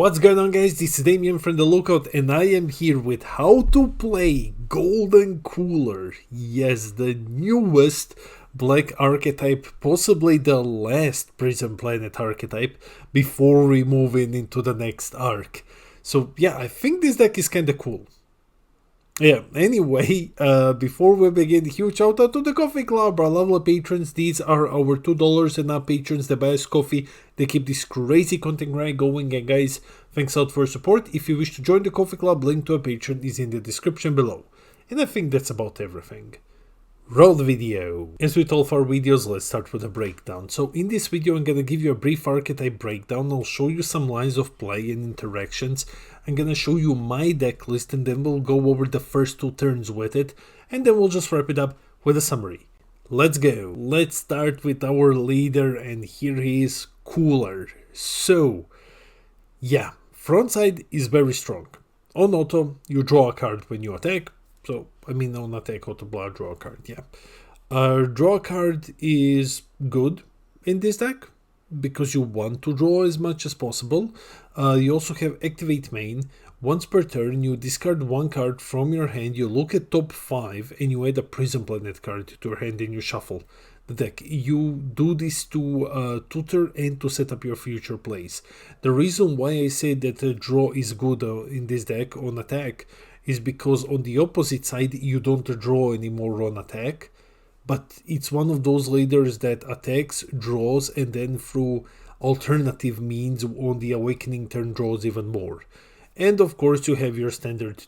What's going on, guys? This is Damien from the Lookout, and I am here with how to play Golden Cooler. Yes, the newest black archetype, possibly the last Prison Planet archetype before we move into the next arc. So yeah, I think this deck is kinda cool. Yeah, anyway, before we begin, huge shout out to the Coffee Club, our lovely patrons. These are our $2 and up patrons that buy us coffee. They keep this crazy content grind going, and guys, thanks out for your support. If you wish to join the Coffee Club, link to a patron is in the description below. And I think that's about everything. Roll the video. As with all of our videos, let's start with a breakdown. So in this video I'm gonna give you a brief archetype breakdown. I'll show you some lines of play and interactions. I'm gonna show you my deck list, and then we'll go over the first two turns with it, and then we'll just wrap it up with a summary. Let's go. Let's start with our leader, and here he is, Cooler. So yeah, front side is very strong. On auto, you draw a card when you attack. So, I mean, on attack, auto blood, draw a card, yeah. Draw a card is good in this deck, because you want to draw as much as possible. You also have Activate Main. Once per turn, you discard one card from your hand, you look at top 5, and you add a Prison Planet card to your hand and you shuffle the deck. You do this to tutor and to set up your future plays. The reason why I say that the draw is good in this deck on attack is because on the opposite side you don't draw anymore on attack, but it's one of those leaders that attacks, draws, and then through alternative means on the awakening turn draws even more. And of course you have your standard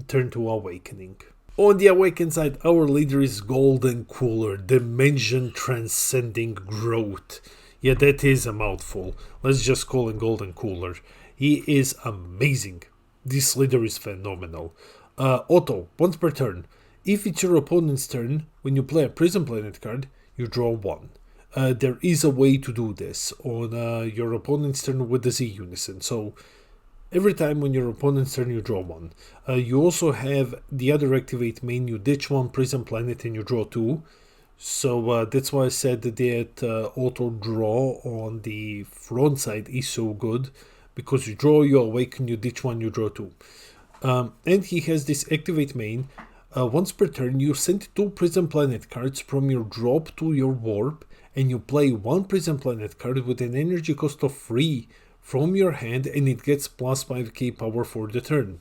turn to awakening. On the awakened side, our leader is Golden Cooler, Dimension Transcending Growth. Yeah, that is a mouthful. Let's just call him Golden Cooler. He is amazing. This leader is phenomenal. Auto, once per turn. If it's your opponent's turn, when you play a Prison Planet card, you draw one. There is a way to do this on your opponent's turn with the Z Unison. So every time when your opponent's turn, you draw one. You also have the other Activate Main. You ditch one Prison Planet and you draw two. So that's why I said that auto draw on the front side is so good. Because you draw, you awaken, you ditch one, you draw two. And he has this Activate Main. Once per turn, you send two Prison Planet cards from your drop to your warp, and you play one Prison Planet card with an energy cost of 3 from your hand, and it gets plus 5k power for the turn.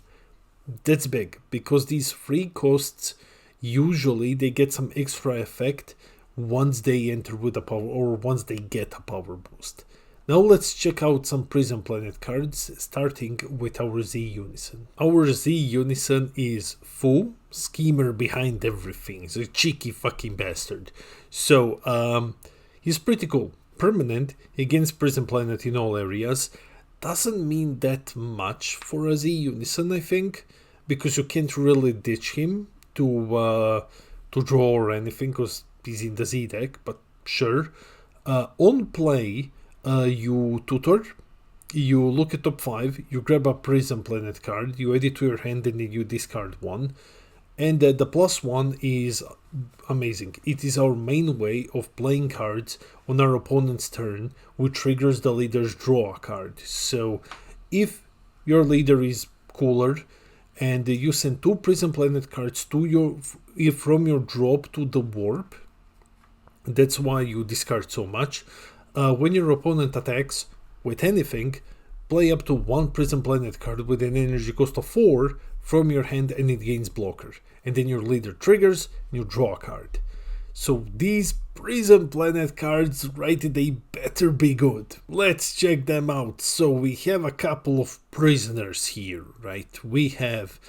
That's big, because these free costs, usually they get some extra effect once they enter with a power, or once they get a power boost. Now let's check out some Prison Planet cards, starting with our Z Unison. Our Z Unison is Fu, schemer behind everything. He's a cheeky fucking bastard. So, he's pretty cool. Permanent, against Prison Planet in all areas. Doesn't mean that much for a Z Unison, I think, because you can't really ditch him to draw or anything, because he's in the Z deck, but sure. On play, you tutor, you look at top 5, you grab a Prison Planet card, you add it to your hand, and then you discard one. And the +1 is amazing. It is our main way of playing cards on our opponent's turn, which triggers the leader's draw a card. So if your leader is Cooler and you send two Prison Planet cards to from your drop to the warp, that's why you discard so much. When your opponent attacks with anything, play up to one Prison Planet card with an energy cost of 4 from your hand, and it gains blocker. And then your leader triggers and you draw a card. So these Prison Planet cards, right, they better be good. Let's check them out. So we have a couple of prisoners here, right? We have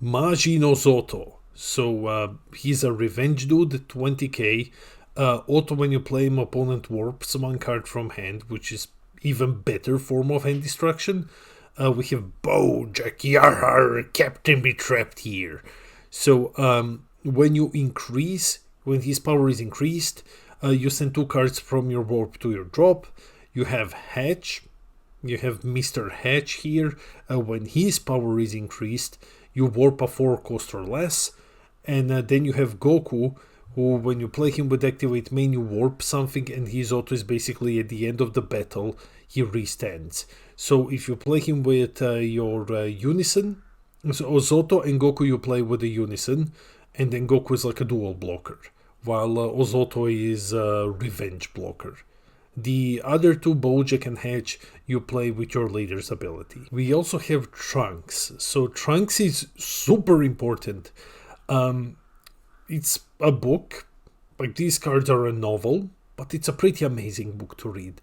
Majino Zoto. So he's a revenge dude, 20k. Auto, when you play him, opponent warps one card from hand, which is even better form of hand destruction. We have Bojack, Yarhar, Captain Be Trapped here. So when his power is increased, you send two cards from your warp to your drop. You have Hatch, you have Mr. Hatch here. When his power is increased, you warp a 4 cost or less. And then you have Goku, who, when you play him with activate main, you warp something, and his auto is basically at the end of the battle, he restands. So if you play him with your Unison, so Ozoto and Goku you play with the Unison, and then Goku is like a dual blocker, while Ozoto is a revenge blocker. The other two, Bojack and Hatch, you play with your leader's ability. We also have Trunks. So Trunks is super important. It's a book, like these cards are a novel, but it's a pretty amazing book to read.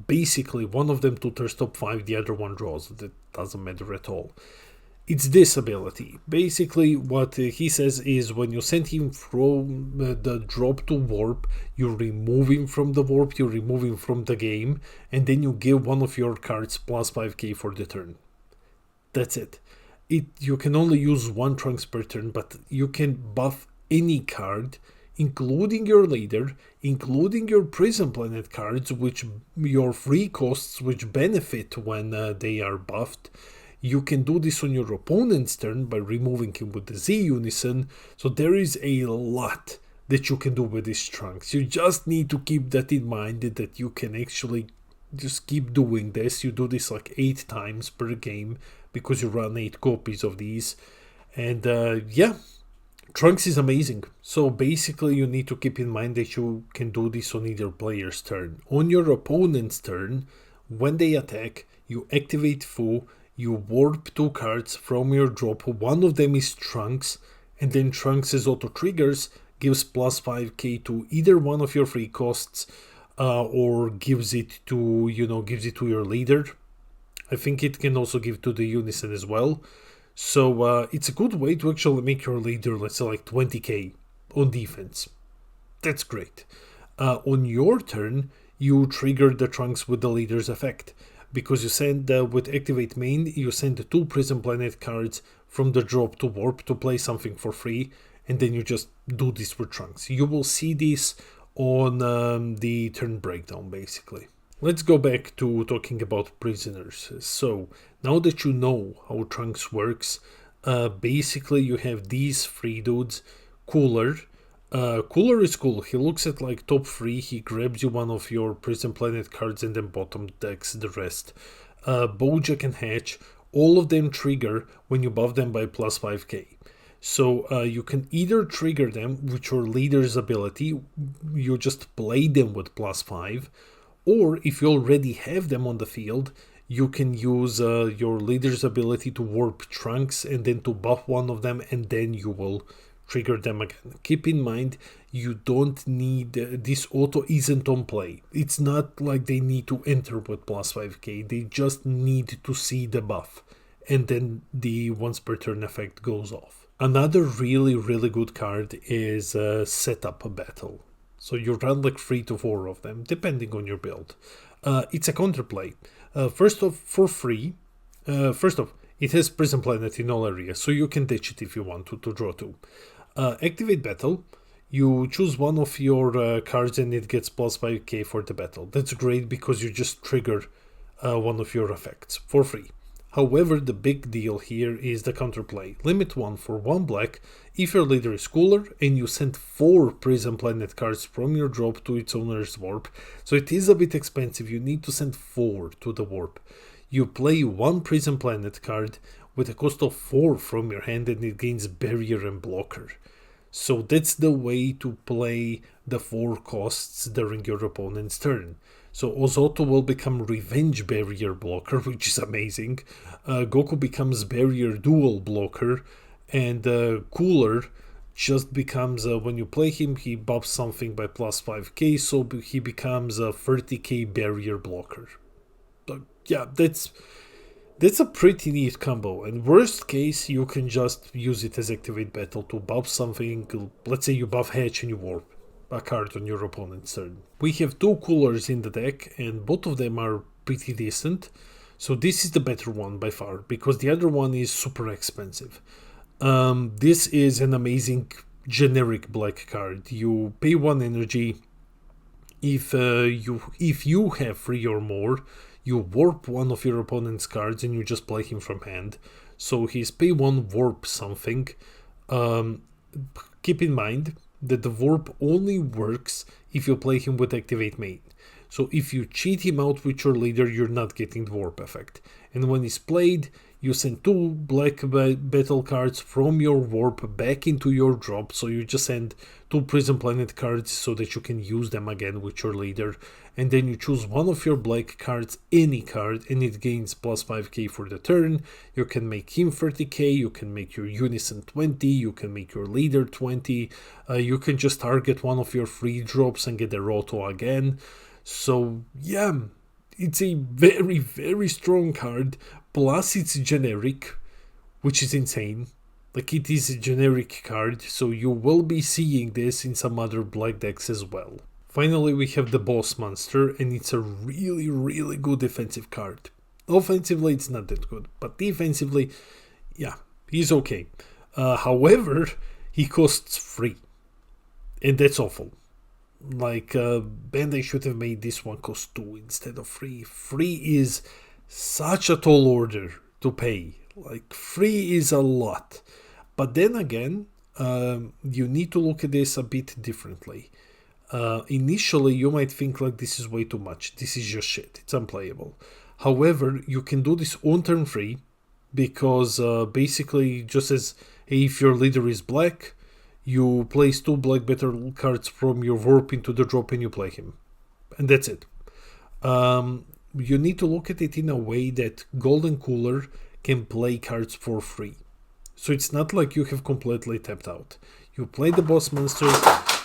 Basically, one of them tutors top 5, the other one draws. That doesn't matter at all. It's this ability. Basically, what he says is when you send him from the drop to warp, you remove him from the warp, you remove him from the game, and then you give one of your cards plus 5k for the turn. That's it. You can only use one Trunks per turn, but you can buff any card, including your leader, including your Prison Planet cards, which your free costs, which benefit when they are buffed. You can do this on your opponent's turn by removing him with the Z Unison, so there is a lot that you can do with these Trunks. You just need to keep that in mind, that you can actually just keep doing this. You do this like 8 times per game, because you run 8 copies of these, and yeah, Trunks is amazing. So basically you need to keep in mind that you can do this on either player's turn. On your opponent's turn, when they attack, you activate Fu, you warp 2 cards from your drop, one of them is Trunks, and then Trunks' auto triggers gives plus 5k to either one of your free costs, or gives it to your leader. I think it can also give to the Unison as well. So it's a good way to actually make your leader, let's say, like 20k on defense. That's great. On your turn, you trigger the Trunks with the leader's effect, because you send with activate main, you send 2 Prison Planet cards from the drop to warp to play something for free, and then you just do this with Trunks. You will see this on the turn breakdown, basically. Let's go back to talking about prisoners. So now that you know how Trunks works, basically you have these 3 dudes. Cooler. Cooler is cool. He looks at like top 3, he grabs you one of your Prison Planet cards and then bottom decks the rest. Bojack and Hatch, all of them trigger when you buff them by plus 5k. So you can either trigger them with your leader's ability, you just play them with plus 5, or if you already have them on the field, you can use your leader's ability to warp Trunks and then to buff one of them, and then you will trigger them again. Keep in mind, you don't need this auto isn't on play. It's not like they need to enter with plus 5k, they just need to see the buff, and then the once per turn effect goes off. Another really good card is Setup Battle. So you run like 3 to 4 of them, depending on your build. It's a counterplay. First off, for free, it has Prison Planet in all areas, so you can ditch it if you want to draw 2. Activate Battle, you choose one of your cards and it gets plus 5k for the battle. That's great because you just trigger one of your effects for free. However, the big deal here is the counterplay. Limit 1 for 1 black if your leader is Cooler and you send 4 Prison Planet cards from your drop to its owner's warp. So it is a bit expensive, you need to send 4 to the warp. You play 1 Prison Planet card with a cost of 4 from your hand and it gains Barrier and Blocker. So that's the way to play the 4 costs during your opponent's turn. So Ozoto will become Revenge Barrier Blocker, which is amazing. Goku becomes Barrier Dual Blocker, and Cooler just becomes, when you play him, he buffs something by plus 5k, so he becomes a 30k Barrier Blocker. Yeah, that's a pretty neat combo, and worst case, you can just use it as Activate Battle to buff something. Let's say you buff Hatch and you warp a card on your opponent's turn. We have 2 Coolers in the deck, and both of them are pretty decent. So this is the better one by far, because the other one is super expensive. This is an amazing generic black card. You pay 1 energy. If you have 3 or more, you warp one of your opponent's cards and you just play him from hand. So he's pay 1, warp something. Keep in mind, that the warp only works if you play him with activate main. So if you cheat him out with your leader, you're not getting the warp effect. And when he's played, you send 2 black battle cards from your warp back into your drop. So you just send 2 Prison Planet cards so that you can use them again with your leader. And then you choose one of your black cards, any card, and it gains plus 5k for the turn. You can make him 30k, you can make your Unison 20, you can make your leader 20. You can just target one of your free drops and get a Roto again. So yeah, it's a very, very strong card. Plus it's generic, which is insane. Like, it is a generic card, so you will be seeing this in some other black decks as well. Finally, we have the Boss Monster, and it's a really, really good defensive card. Offensively, it's not that good, but defensively, yeah, he's okay. However, he costs 3, and that's awful. Like, Bandai should have made this one cost 2 instead of 3. 3 is such a tall order to pay. Like, 3 is a lot. But then again, you need to look at this a bit differently. Initially, you might think like, this is way too much. This is just shit. It's unplayable. However, you can do this on turn 3 because basically, just as if your leader is black, you place 2 black battle cards from your warp into the drop and you play him. And that's it. You need to look at it in a way that Golden Cooler can play cards for free. So it's not like you have completely tapped out. You play the Boss Monster,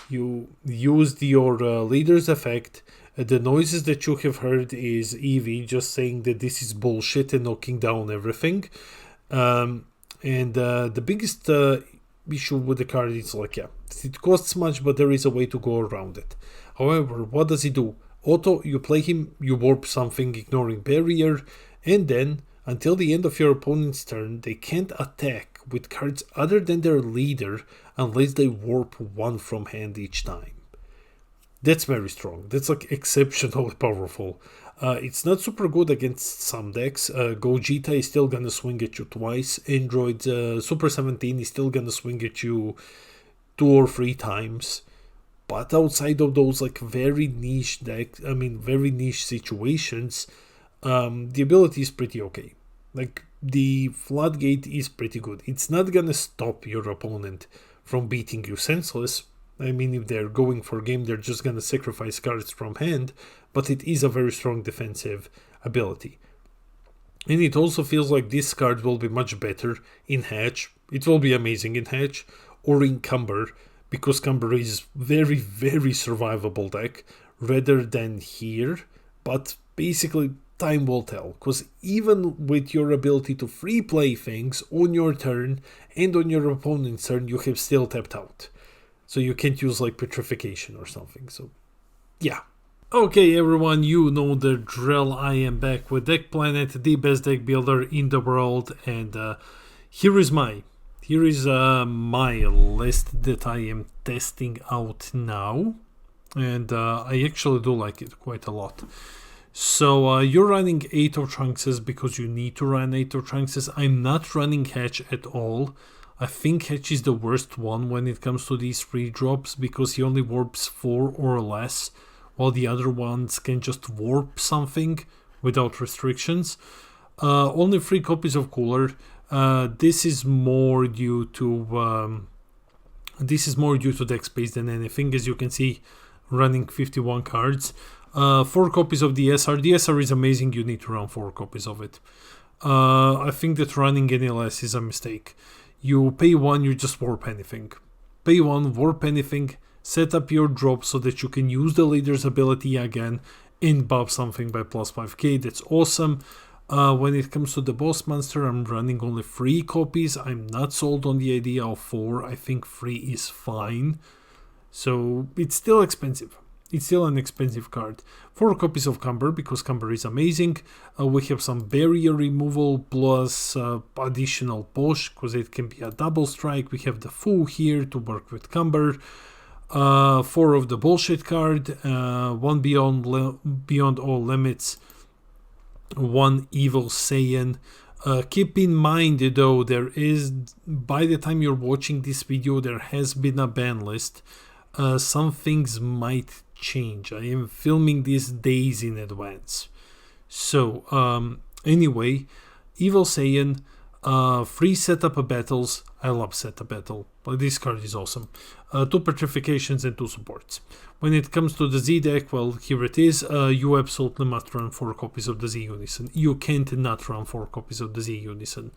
you used your leader's effect. The noises that you have heard is Eevee just saying that this is bullshit and knocking down everything. And the biggest issue with the card is like, yeah, it costs much, but there is a way to go around it. However, what does he do? Auto, you play him, you warp something, ignoring barrier, and then until the end of your opponent's turn, they can't attack with cards other than their leader unless they warp 1 from hand each time. That's very strong. That's like exceptionally powerful. It's not super good against some decks. Gogeta is still gonna swing at you twice. Android Super 17 is still gonna swing at you 2 or 3 times. But outside of those like very niche very niche situations, the ability is pretty okay. Like, the floodgate is pretty good. It's not gonna stop your opponent from beating you senseless. I mean, if they're going for game, they're just gonna sacrifice cards from hand, but it is a very strong defensive ability. And it also feels like this card will be much better in Hatch. It will be amazing in Hatch or in Cumber, because Cumber is very, very survivable deck rather than here. But basically, time will tell, because even with your ability to free play things on your turn and on your opponent's turn, you have still tapped out. So you can't use like Petrification or something. So yeah. Okay everyone, you know the drill. I am back with Deck Planet, the best deck builder in the world, and here is my list that I am testing out now, and I actually do like it quite a lot. So you're running 8 of Trunkses because you need to run 8 of Trunkses. I'm not running Hatch at all. I think Hatch is the worst one when it comes to these free drops because he only warps 4 or less, while the other ones can just warp something without restrictions. Only 3 copies of Cooler. This is more due to deck space than anything. As you can see, running 51 cards. 4 copies of the SR. The SR is amazing. You need to run 4 copies of it. I think that running any less is a mistake. You pay 1, you just warp anything. Pay 1, warp anything, set up your drop so that you can use the leader's ability again and buff something by plus 5k. That's awesome. When it comes to the Boss Monster, I'm running only 3 copies. I'm not sold on the idea of 4. I think 3 is fine. So it's still expensive. It's still an expensive card. 4 copies of Cumber because Cumber is amazing. We have some barrier removal plus additional push because it can be a double strike. We have the Fu here to work with Cumber. 4 of the bullshit card. 1 beyond all limits. 1 evil Saiyan. Keep in mind though, there is, by the time you're watching this video, there has been a ban list. some things might change. I am filming this days in advance. So, anyway, Evil Saiyan, free setup battles. I love setup battle. This card is awesome. 2 petrifications and 2 supports. When it comes to the Z deck, well, here it is. You absolutely must run 4 copies of the Z Unison. You can't not run 4 copies of the Z Unison.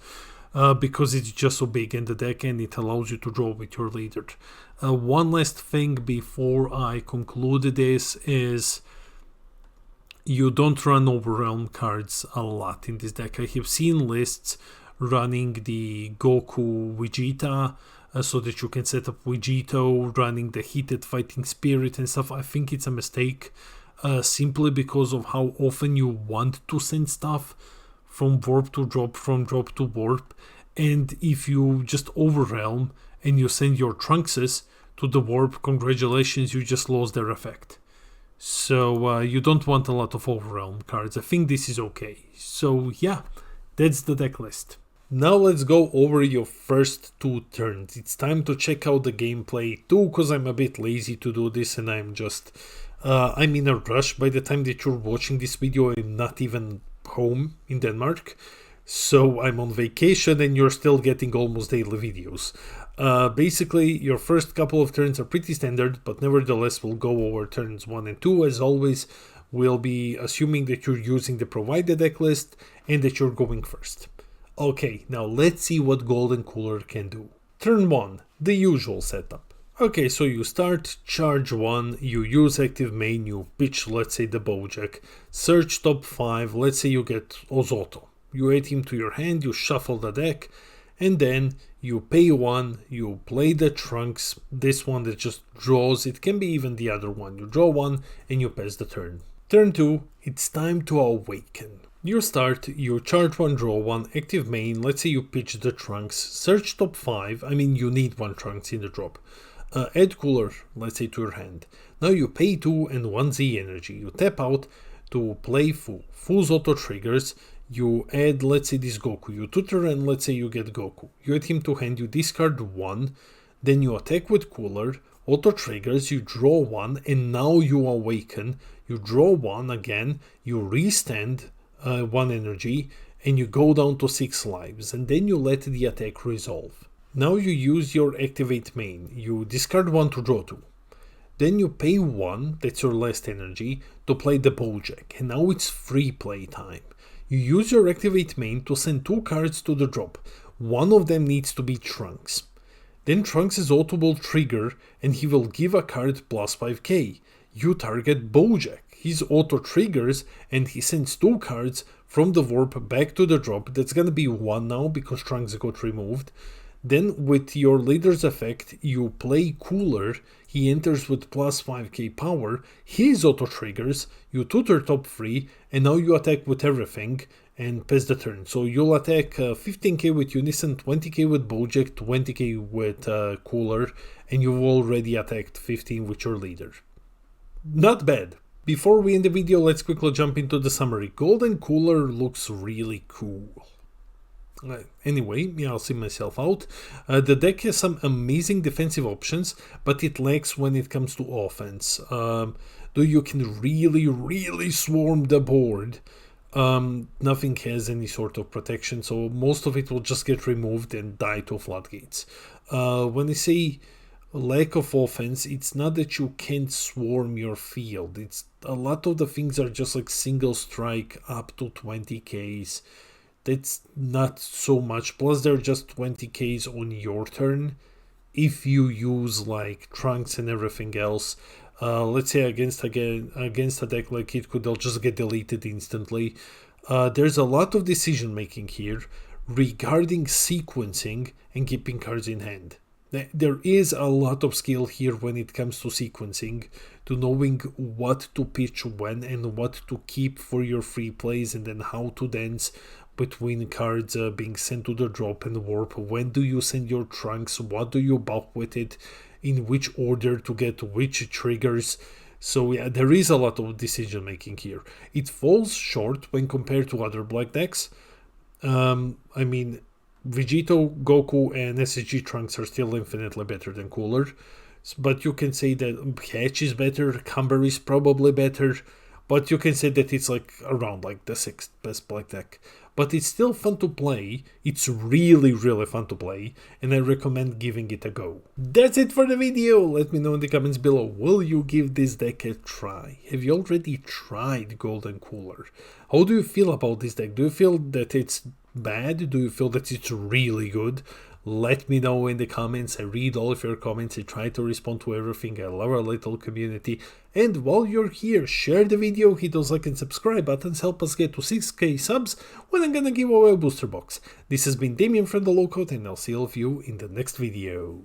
Because it's just so big in the deck and it allows you to draw with your leader. One last thing before I conclude this is you don't run Overwhelm cards a lot in this deck. I have seen lists running the Goku Vegeta so that you can set up Vegito, running the Heated Fighting Spirit and stuff. I think it's a mistake simply because of how often you want to send stuff from warp to drop, from drop to warp, and if you just overwhelm and you send your Trunkses to the warp, congratulations, you just lost their effect. So you don't want a lot of overwhelm cards. I think this is okay. So yeah, that's the deck list. Now let's go over your first 2 turns. It's time to check out the gameplay too, because I'm a bit lazy to do this and I'm in a rush. By the time that you're watching this video, I'm not even home in Denmark, so I'm on vacation and you're still getting almost daily videos. Basically, your first couple of turns are pretty standard, but nevertheless we'll go over turns 1 and 2. As always, we'll be assuming that you're using the provided deck list and that you're going first. Okay, now let's see what Golden Cooler can do. Turn 1, the usual setup. Okay, so you start, charge 1, you use active main, you pitch, let's say, the Bojack, search top 5, let's say you get Ozoto. You add him to your hand, you shuffle the deck, and then you pay 1, you play the Trunks, this one that just draws, it can be even the other one. You draw 1 and you pass the turn. Turn 2, it's time to awaken. You start, you charge 1, draw 1, active main, let's say you pitch the Trunks, search top 5, you need 1 Trunks in the drop. Add Cooler, let's say, to your hand. Now you pay 2 and 1 Z energy. You tap out to play Fu. Fu's auto triggers. You add, let's say, this Goku. You tutor and let's say you get Goku. You add him to hand, you discard 1. Then you attack with Cooler. Auto triggers, you draw 1 and now you awaken. You draw 1 again. You restand 1 energy and you go down to 6 lives. And then you let the attack resolve. Now you use your activate main, you discard 1 to draw 2. Then you pay 1, that's your last energy, to play the Bojack, and now it's free play time. You use your activate main to send 2 cards to the drop, one of them needs to be Trunks. Then Trunks' auto will trigger and he will give a card plus 5k. You target Bojack, his auto triggers and he sends 2 cards from the warp back to the drop, that's gonna be 1 now because Trunks got removed. Then with your leader's effect, you play Cooler, he enters with plus 5k power, his auto triggers, you tutor top 3, and now you attack with everything and pass the turn. So you'll attack 15k with Unison, 20k with Bojack, 20k with Cooler, and you've already attacked 15 with your leader. Not bad. Before we end the video, let's quickly jump into the summary. Golden Cooler looks really cool. Anyway, I'll see myself out. The deck has some amazing defensive options, but it lacks when it comes to offense. Though you can really swarm the board, nothing has any sort of protection, so most of it will just get removed and die to floodgates. When I say lack of offense, it's not that you can't swarm your field. It's a lot of the things are just like single strike up to 20ks. That's not so much, plus they're just 20ks on your turn. If you use like Trunks and everything else, let's say against a deck like it could, they'll just get deleted instantly. There's a lot of decision making here regarding sequencing and keeping cards in hand. There is a lot of skill here when it comes to sequencing, to knowing what to pitch when and what to keep for your free plays, and then how to dance between cards being sent to the drop and warp. When do you send your Trunks? What do you buff with it? In which order to get which triggers? So yeah, there is a lot of decision making here. It falls short when compared to other black decks. Vegito, Goku and SSG Trunks are still infinitely better than Cooler. but you can say that Hatch is better, Cumber is probably better, but you can say that it's like around like the 6th best black deck. But it's still fun to play, it's really fun to play, and I recommend giving it a go. That's it for the video, let me know in the comments below, will you give this deck a try? Have you already tried Golden Cooler? How do you feel about this deck? Do you feel that it's bad? Do you feel that it's really good? Let me know in the comments. I read all of your comments. I try to respond to everything. I love our little community. And while you're here, share the video, hit those like and subscribe buttons, help us get to 6k subs when I'm gonna give away a booster box. This has been Damien from the Lookout, and I'll see all of you in the next video.